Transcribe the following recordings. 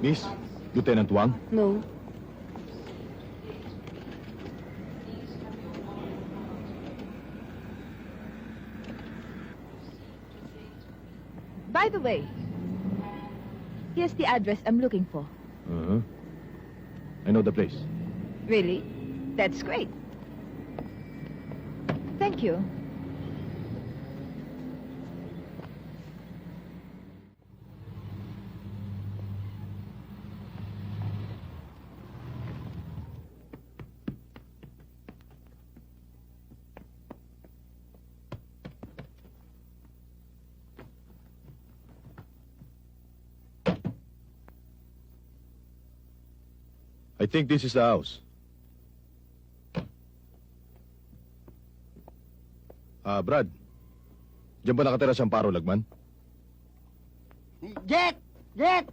Miss, Lieutenant Wang? No. By the way, here's the address I'm looking for. Uh-huh. I know the place. Really? That's great. Thank you. I think this is the house. Brad. Diyan ba nakatira si Amparo Lagman? Jet! Jet!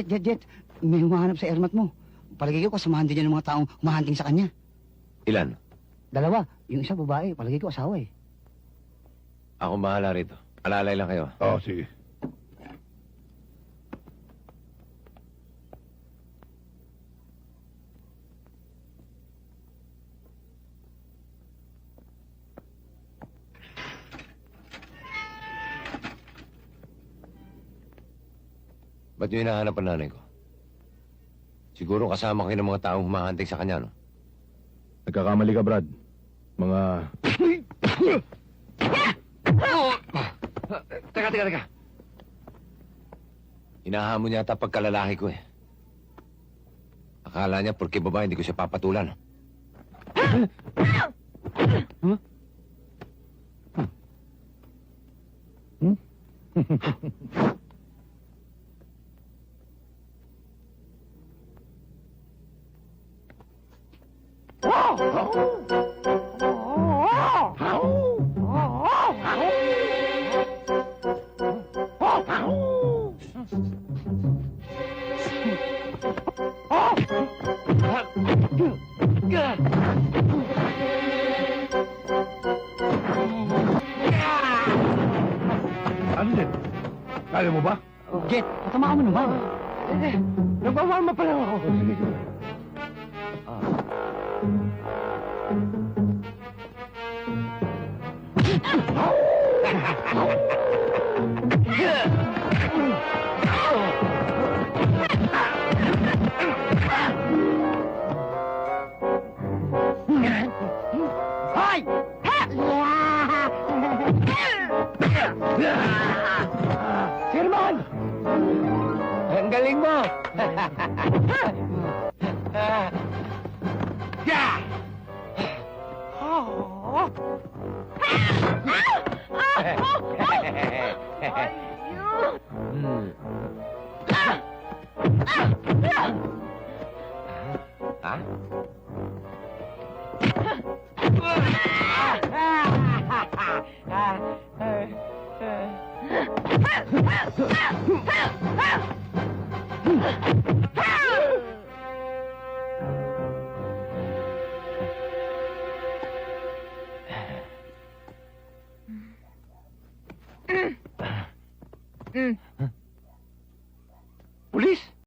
Jet! May humahanap sa airmat mo. Palagay ko kasamahan din yan ng mga taong humahanting sa kanya. Ilan? 2. Yung isa babae, palagay ko asawa eh. Ako bahala rito. Alalay lang kayo. Oo, sige. Ba't nyo hinahanap ang nanay ko? Siguro kasama kayo ng mga taong humahanting sa kanya, no? Nagkakamali ka, Brad. Mga... Teka. Hinahamon yata pagkalalaki ko eh. Akala niya porke babae hindi ko siya papatulan. Ano din? Kaya mo ba? Jet, patama ka mo naman. Nagbawarma pa lang ako. Hoy! Sirman! Ang galing mo! Ha?